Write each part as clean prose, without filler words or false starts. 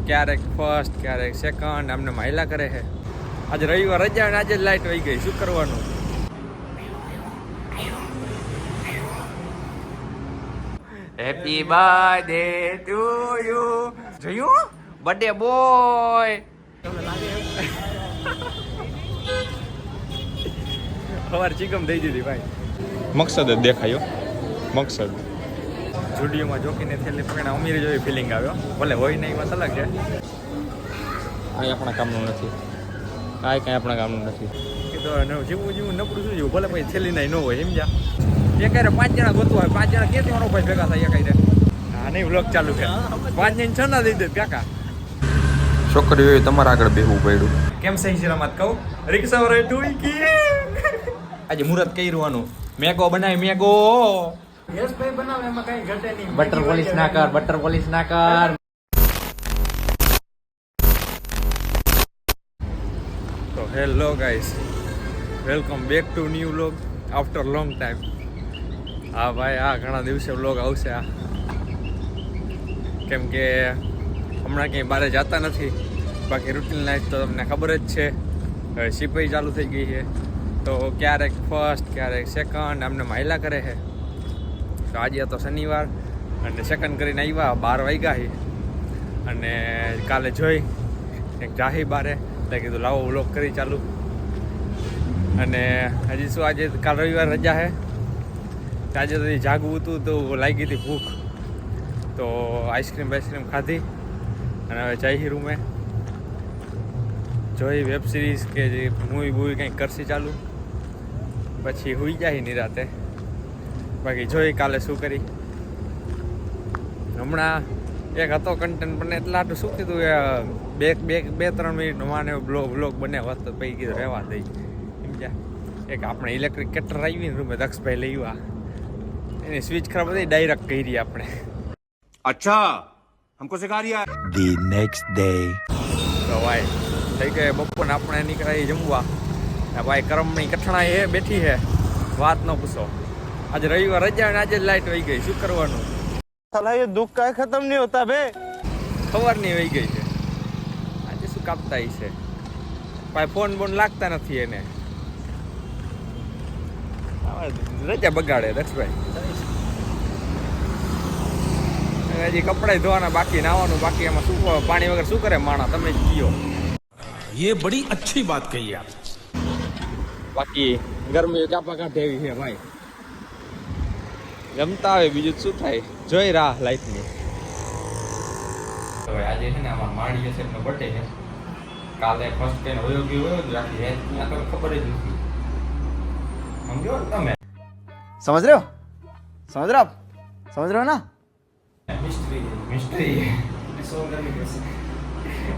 ક્યારેક ફર્સ્ટ ક્યારેક સેકન્ડ આમને માયલા કરે છે. આજે રવિવાર રજા અને આજે લાઈટ વહી ગઈ, શું કરવાનું? Happy birthday to you. જોયું બર્થડે બોય. સવાર ચીકમ થઈ દીધી ભાઈ. મકસદ જ દેખાયો, મકસદ. સ્ટુડિયોમાં જોકીને થેલી પકડા અમીરી જેવી ફિલિંગ આવ્યો. ભલે હોય નહીં વાત અલગ છે. કાંઈ આપણા કામનું નથી, કાંઈ આપણા કામનું નથી. કીધું જેવું જેવું નબળું શું જેવું, ભલે પછી થેલી નહીં ન હોય સમજ્યા. એ કાંઈ 5 જણા ગોતવા હોય, 5 જણા ક્યાંથી મારો ભાઈ ભેગા થાય કાંઈ. હા નહીં વ્લોગ ચાલુ છે. 5 જણ છ ના દઈ દે કાકા. છોકરીઓએ તમારા આગળ બેહવું પડ્યું. કેમ સહી સલામત કહું? રિક્ષા વાળા ટુઈકી. આજે મુહૂર્ત કર્યું, મેગો બનાવી મેગો. યશભાઈ બનાવે એમાં કઈ ઘટે નહીં. બટર પોલિશ ના કર, બટર પોલિશ ના કર. તો hello guys, welcome back to new vlog after long time. હા ભાઈ, આ ઘણા દિવસે વ્લોગ આવશે આ, કેમ કે હમણાં ક્યાંય બહાર જતા નથી. બાકી રૂટીન લાઈફ તો તમને ખબર જ છે. હવે સિપાઈ ચાલુ થઈ ગઈ છે, તો ક્યારેક ફર્સ્ટ ક્યારેક સેકન્ડ આમને માયલા કરે છે. તો આજે હતો શનિવાર અને સેકન્ડ કરીને આવ્યા, 12 વાગ્યા છે. અને કાલે જોઈ એક જાહી બારે એટલે કીધું લાવો વ્લોગ કરી ચાલુ. અને હજી શું, આજે કાલ રવિવાર રજા છે. આજે તો જાગવું હતું તો લાગી હતી ભૂખ, તો આઈસ્ક્રીમ બાઈસ્ક્રીમ ખાધી અને હવે જઈ રૂમે. જોઈ વેબ સિરીઝ કે જે મૂવી બૂવી કંઈક કરશી ચાલુ, પછી હુઈ જાય નિરાતે. બાકી જોઈ કાલે શું કરી. હમણાં એક હતો કન્ટેન્ટ પણ એટલા આટલું શું કીધું, બે 3 મિનિટનો માને વ્લોગ બને હોત તો પછી કીધું રહેવા દઈ સમજ્યા. એક આપણે ઇલેક્ટ્રિક કેટર આવી ને રૂમે દક્ષભાઈ લઈ આવ્યા, એની સ્વિચ ખરાબ હતી, ડાયરેક્ટ કરી આપણે. અચ્છા, हमको सिखा रिया The next day. તો ભાઈ થઈ ગયે બપોરને આપણે નીકળાઈ જમવા. ભાઈ કરમની કઠણાઈ હે બેઠી હે, વાત ન પૂછો. આજે રવિવાર રજા અને આજે લાઈટ વહી ગઈ, શું કરવાનું? साला ये दुख का खत्म नहीं होता बे. ખબરની વહી ગઈ છે. આજે શું કાપતા છે ભાઈ, ફોન બોન લાગતા નથી એને. રજા બગાડે દક્ષભાઈ. હજી કપડાં ધોવાના બાકી, નાવાનું બાકી. એમાં શું પાણી વગર શું કરે માણા, તમે જ કયો. ये बड़ी अच्छी बात कही आप. બાકી ગરમી કાપા કાઢે એવી છે ભાઈ. જમતા આવે બીજું શું થાય, જોઈ રાહ લાઈફની. હવે આજે છે ને આમાં માળીએ છે એમનો બર્થડે છે. કાલે ફર્સ્ટ ટાઈમ હોયો ગયો આખી હેલ્થ ત્યાં તો ખબર જ નથી. સમજો ને તમે? समझ रहे हो, समझ रहे हो आप, समझ रहे हो ना. મિસ્ટ્રી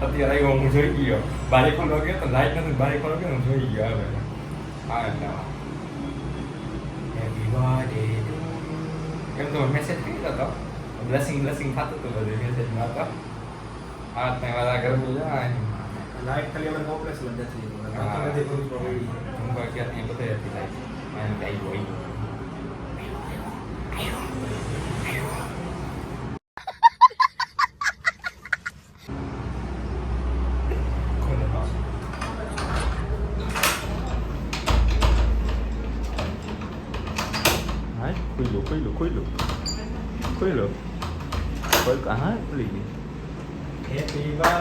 અત્યારે આવ્યો, હું જોઈ ગયો. બારે ખોલો ગયો તો લાઈટ નથી, બારે ખોલો ગયો હું જોઈ ગયો. હવે હા એટલે હેપી બર્થડે એમ તો મેસેજ કર્યો હતો, બ્લેસિંગ થતું હતું બધું મેસેજમાં હતો. હા ત્યાં વાળા ગરમી જાય लाइट खाली हमारे कॉम्प्लेक्स बन जाती है. હું ક્યાંથી બધે હતી લાઈટ એમ આવી હોય. ખોઈ લો હા ખુલી ગઈ.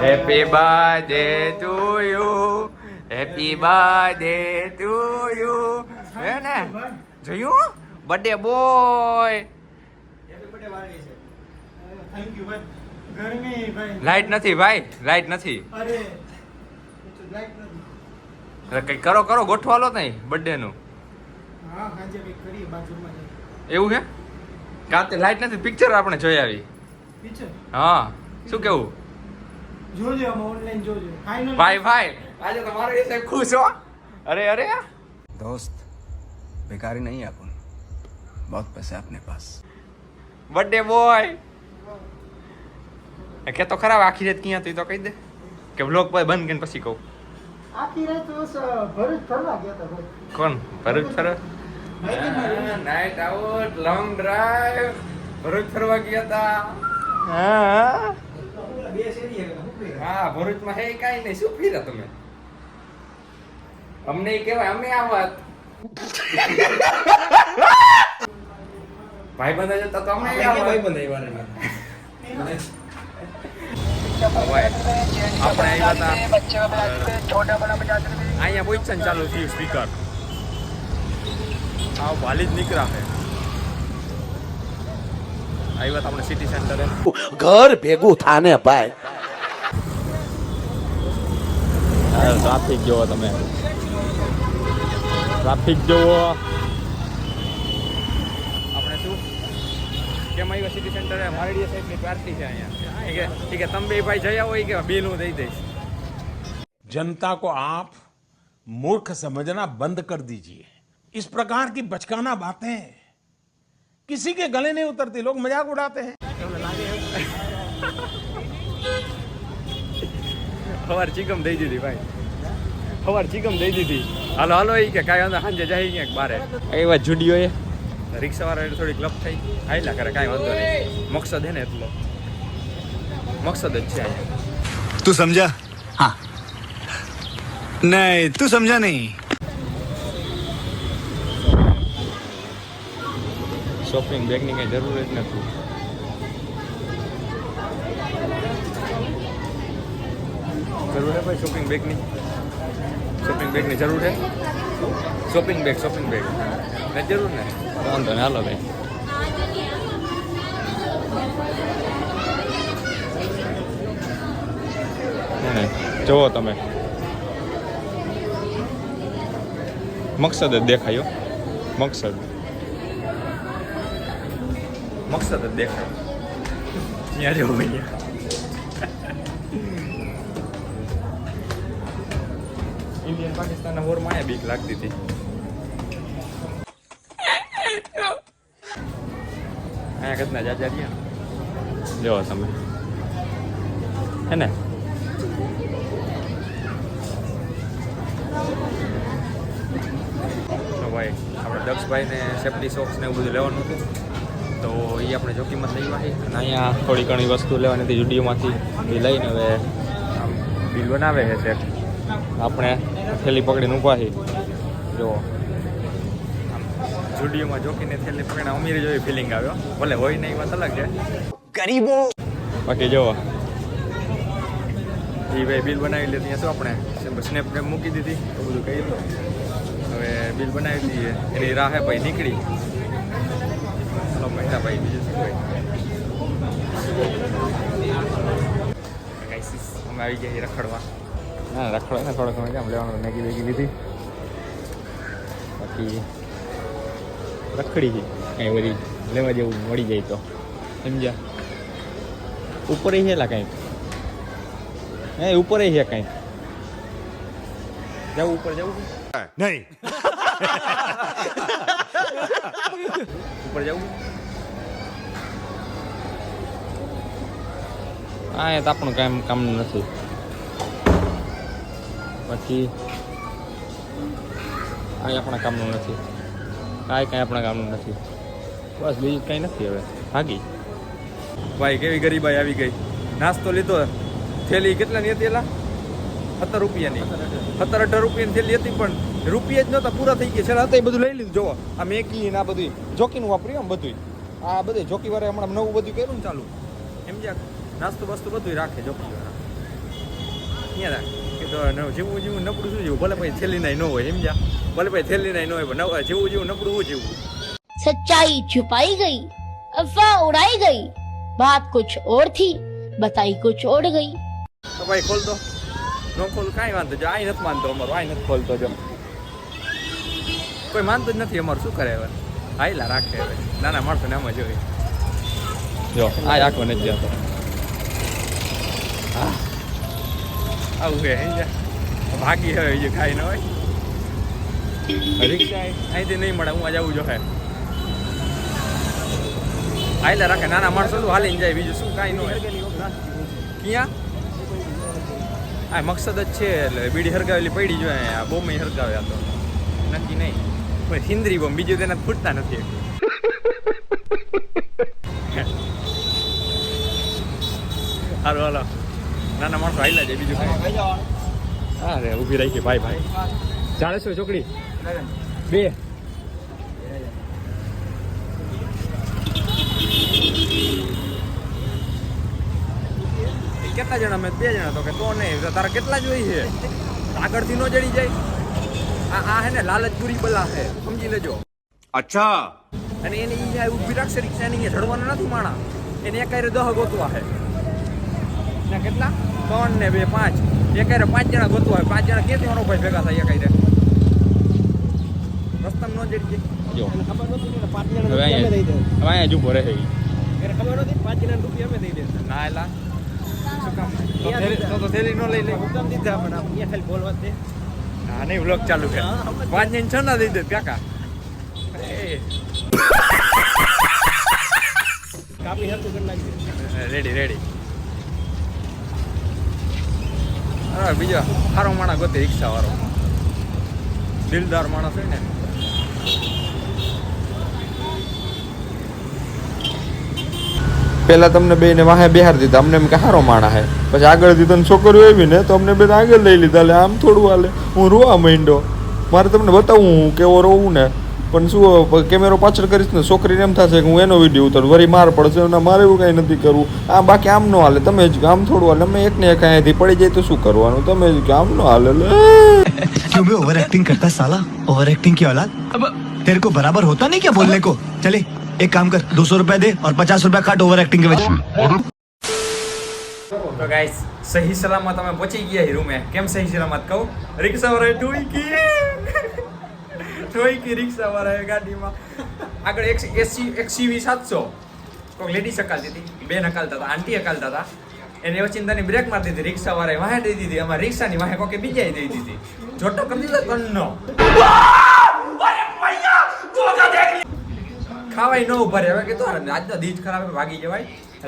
Happy birthday to you, happy birthday to you. હે ને જોયું બર્થડે બોય. थैंक यू भाई. गर्मी भाई. લાઈટ નથી ભાઈ, લાઈટ નથી. अरे लाइट नहीं. અરે કઈ કરો કરો, ગોઠવા લો તઈ બર્થડે નું. हाँ हाजे भी करी बाजूમાં છે. એવું છે કાતે લાઈટ નથી, પિક્ચર આપણે જોઈ આવી. પીછે હા શું કેવું જોજો, આમ ઓનલાઈન જોજો. ફાઇનલ ભાઈ આજે તમારો એ સાહેબ ખુશ હો. અરે दोस्त बेकारी नहीं है अपन, बहुत पैसे हैं अपने पास. બર્થડે બોય કે તો ખરાબ આખી રાત ક્યાં હતી તો કહી દે કે વ્લોગ પર બંધ કરીને પછી કહું. આખી રાત તો ભરૂચ ફરવા ગયા હતા ભાઈ. કોણ ભરૂચ ફરવા? ભાઈ night out long drive Bharuch ફરવા ગયા હતા. હા હા ભરૂચમાં હે કાંઈ નહીં, શું ફીરા તમે? અમને ઈ કહેવાય, અમે આ વાત ભાઈબંધ જતા તો અમે આ વાત. ભાઈ, આપણે આવ્યા હતા અહીંયા પોઈશન ચાલુ થયું સ્પીકર આ વાલી જ નીકળ્યા છે. આવ્યા હતા આપણે સિટી સેન્ટરે. ઘર ભેગું થાને ભાઈ. ટ્રાફિક જોવો તમે, ટ્રાફિક જોવો. આપણે શું કેમ આવ્યા સિટી સેન્ટરે? મારડીયા સાઈડની પાર્ટી છે અહીંયા. ઠીક છે, તમે બે ભાઈ જઈ આવો કે બિલ હું દઈ દઈશ. जनता को आप मूर्ख समझना बंद कर दीजिए. इस प्रकार की बचकाना बातें किसी के गले नहीं उतरती, लोग मजाक उड़ाते हैं. સવાર ચીકમ દઈ દીધી ભાઈ, સવાર ચીકમ દઈ દીધી. હાલો હાલો એ કે કાંઈ વાંધો સાંજે જાય ક્યાંક બારે. એ વાત જુડીઓ એ રિક્ષાવાળા થોડી ક્લબ થઈ આયલા કરે, કાંઈ વાંધો નહીં. મકસદ હે ને એટલો મકસદ જ છે અહીંયા. तू समझा? हाँ. नहीं तू समझा नहीं. શોપિંગ બેગની કઈ જરૂર જ નથી. જરૂર હે ભાઈ શોપિંગ બેગની? શોપિંગ બેગની જરૂર છે? શોપિંગ બેગ નથી જરૂર ને? વાંધો ને, હાલો ભાઈ. જુઓ તમે, મકસદ જ દેખાયો. મકસદ જ દેખાય ત્યાં જવું અહીંયા. ઇન્ડિયન પાકિસ્તાનના વોરમાં અહીંયા બીક લાગતી હતી. અહીંયા કદના જાજા રહ્યા જો તમે હે ને. તો ભાઈ આપણે દક્ષભાઈને સેફ્ટી સોક્સ ને એવું બધું લેવાનું હતું, તો એ આપણે જોકીમાં લઈ આવી. અને અહીંયા થોડી ઘણી વસ્તુ લેવાની હતી જુડીઓમાંથી, એ લઈને હવે આમ બિલ બનાવે છે સેટ. આપણે થેલી પકડીને ઊભા છીએ. જો આમ જુડીઓમાં જોકીને થેલી પકડીને અમીર જેવી ફિલિંગ આવ્યો. ભલે હોય નહીં, વાત અલગ છે. गरीबों બાકી જો એ ભાઈ બિલ બનાવી લે ત્યાં શું આપણે સ્નેપ મૂકી દીધી, તો બધું કહી દો. હવે બિલ બનાવી દઈએ, એની રાહે ભાઈ નીકળી. ચલો મહિના ભાઈ બીજું શું હોય. અમે આવી ગયા રખડવા. ના રખડવા ને થોડોક સમય આમ લેવાનું, મેગી વેગી લીધી, બાકી રખડી ગઈ. કાંઈ બધી લેવા જેવું મળી જાય તો સમજ્યા. ઉપર હેલા કંઈક હે, ઉપર છે કંઈક. જવું ઉપર જવું नहीं. ઉપર જવું. હા એ તો આપણું કામનું નથી. બાકી આ આપણા કામનું નથી. કાંઈ આપણા કામનું નથી. બસ બીજું કંઈ નથી. હવે ભાગી ભાઈ કેવી ગરીબાઈ આવી ગઈ. નાસ્તો લીધો, થેલી કેટલાની હતી? એલા 17 રૂપિયાની, 17-18 રૂપિયાની થેલી હતી, પણ રૂપિયા જ નહોતા, પૂરા થઈ ગયા. છેલ્લા હતા એ બધું લઈ લીધું. જોવો આ મેગી ને આ બધું જોકીનું વાપર્યું આમ બધું. આ બધું જોકી વાળા હમણાં નવું બધું કર્યું ને ચાલુ, સમજ્યા? નાસ્તો બસ્તો બધું રાખે જોકી વાળા. અહીંયા રાખ કે તો જેવું જેવું નબળું શું જેવું, ભલે ભાઈ થેલી નાય ન હોય, સમજ્યા? ભલે ભાઈ થેલી નાય ન હોય, જેવું જેવું નબળું હું જેવું. सच्चाई छुपाई गई, अफवाह उड़ाई गई, बात कुछ और थी, बताई कुछ और गई. તો ભાઈ ખોલ દો. ન ખોલ કાંઈ વાંધો. જો આ નથી માનતો અમારું, આ નથી ખોલતો. જો કોઈ માનતું જ નથી અમારું, શું કરે હવે? આયલા રાખે હવે નાના માણસો ને આમાં જોઈએ. જો આ રાખો નથી જતો. આવું છે ભાગી હવે જે ખાઈ ન હોય. રિક્ષા અહીંથી નહીં મળે, હું આ જવું જોઈએ. આયલા રાખે નાના માણસો શું હાલીને જાય, બીજું શું કાંઈ ન હોય. ક્યાં આ મકસદ જ છે. એટલે બીડી હરગાવેલી પડી જોઈએ. આ બોમ્બ હરગાવ્યા તો નક્કી નહીં, પણ હિન્દ્રી બોમ્બ બીજું તેના ફૂટતા નથી. હાલો હાલો નાના માણસો હાઈલા જાય બીજું કાંઈ. હા રે ઊભી રાખી ભાઈ 400 ચોકડી 2 કેટલા જણા મેં 2 જણા તો કે તો નહીં તારા કેટલા જોઈ છે આગળથી નો જડી જાય આ હે ને લાલચપુરી બલા છે સમજી લેજો. अच्छा અને એની ઈ ઊભી રાખશે રિક્ષા ની ચડવાના નથી માણા એને એકાયરે 10 ગોતવા છે ને કેટલા 3 ને 2 5 એકાયરે 5 જણા ગોતવા હોય 5 જણા ક્યાંથી મારો ભાઈ ભેગા થાય એકાયરે રસ્તામાં નો જડી જાય ખબર નહોતી ને 5 જણા અમે દઈ દે હવે અહીંયા જ ઊભો રહે એને ખબર નહોતી 5 જણા રૂપિયા અમે દઈ દે ના એલા શું કામ તો થેલી નો લઈ લે હુકમ દીધા પણ અહીંયા ખાલી બોલવા દે ના નહીં વ્લોગ ચાલુ કર 5 જણ છ ના દઈ દે કાકા કાપી હતું કરી નાખી રેડી અરે બીજો સારો માણસ ગોતે રિક્ષા વાળો દિલદાર માણસ હોય ને પેલા તમને બેને વાહે બિહાર દીધા અમને એમ કે હારો માણા હે પછી આગળ દીધા છોકરીઓ આવી ને તો અમને બે આગળ લઈ લીધા એટલે આમ થોડું હાલે હું રોવા માંડ્યો મારે તમને બતાવું હું કેવો રોવું ને પણ શું કેમેરો પાછળ કરીશ ને છોકરીને એમ થશે કે હું એનો વિડીયો ઉતારું વરી માર પડશે અને મારે એવું કાંઈ નથી કરવું આ બાકી આમ નો હાલે તમે જ આમ થોડું હાલે અમે એકને એક અહીંયાથી પડી જાય તો શું કરવાનું તમે જ કે આમ નો હાલે क्यों बे ओवर एक्टिंग करता साला ओवर एक्टिंग की औलाद अब तेरे को बराबर होता नहीं क्या बोलने को चले एक काम कर 200 रुपया दे और 50 रुपया काट ओवर एक्टिंग के वजह તો ગાઈસ સહી સલામત અમે પહોંચી ગયા રૂમે કેમ સહી સલામત કહું રિક્ષા વાળાએ ઠોઈકી રિક્ષા વાળાએ ગાડીમાં આગળ એક CV 700 કોઈ લેડી હકાલતી હતી બેન હકાલતા હતા આંટી હકાલતા હતા એને વચિંતાની બ્રેક મારી દીધી રિક્ષા વાળાએ વાહે દઈ દીધી અમારી રિક્ષાની વાહે કોકે બીજાએ દઈ દીધી જોટો કરી દીધો કન્નો ખાવાય ન ઉભા રહે હવે કે તો આજનો દીજ ખરાબ ભાગી જવાય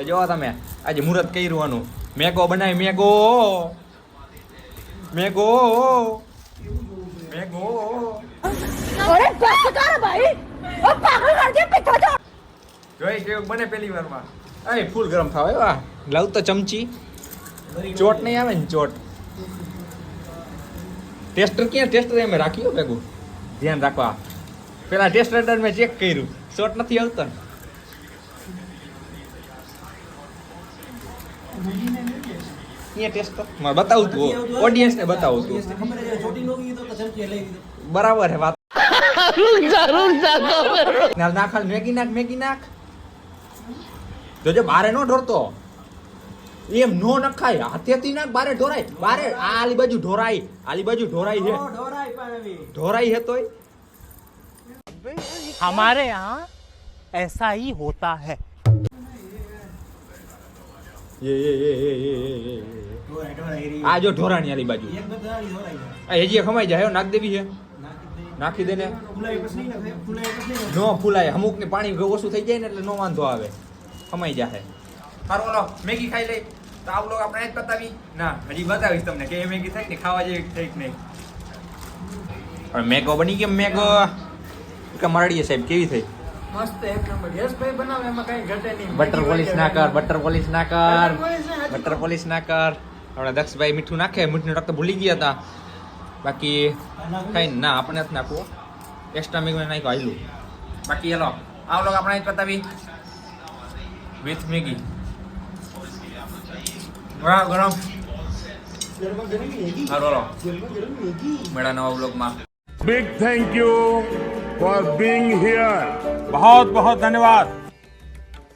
જોવા તમે આજે મુહૂર્ત કર્યું મેગો બનાવી મેગો अरे बस कर भाई अब पागल कर दिया पिता जो જોઈ કેવું બને પહેલી વારમાં એ ફૂલ ગરમ થાવ વાહ લાવ તો ચમચી ચોટ નહીં આવે ને ચોટ ટેસ્ટર ક્યાં ટેસ્ટર એમ રાખ્યું ભેગું ધ્યાન રાખવા પેલા ટેસ્ટર મેં ચેક કર્યું ચોટ નથી આવતો ને અહીંયા ટેસ્ટર મારે બતાવું તું ઓડિયન્સ ને બતાવું તું બરાબર હે વાત નાખ મેગી નાખ જોજે બારે નો ઢોરતો એમ નો નખાય હાથેથી નાખ બારે ઢોરાય બારે આલી બાજુ ઢોરાય છે ઢોરાય હે તોય हमारे यहाँ ऐसा ही होता है આ જો ઢોરાણી આલી બાજુ આ હેજી ખમાઈ જાય નાખ દેવી છે નાખી દે ને નો ફૂલાય અમુક ને પાણી ઓછું થઈ જાય ને એટલે નો વાંધો આવે ખમાઈ જાય સારું ઓલો મેગી ખાઈ લે તો આ લોકો આપણે જ બતાવી ના હજી બતાવીશ તમને કે મેગી થાય ને ખાવા જેવી થઈ કે નહીં હવે મેગો બની કેમ મેગો કે મરડીએ સાહેબ કેવી થઈ मस्त एक नंबर यस भाई बनावे એમાં કઈ ઘટે નહીં બટર પોલિશ ના કર આપણે દક્ષભાઈ મીઠું નાખે મીઠું નાખતા ભૂલી ગયા હતા બાકી કઈ ના આપણે નથી નાખવું એક્સ્ટ્રા મેગી નાખ્યું આયલું બાકી હેલો આ લોકો આપણે જ પતાવી વિથ મેગી વાહ ગરમ હાલો મેળા નવા વ્લોગમાં big thank you for being here बहुत बहुत धन्यवाद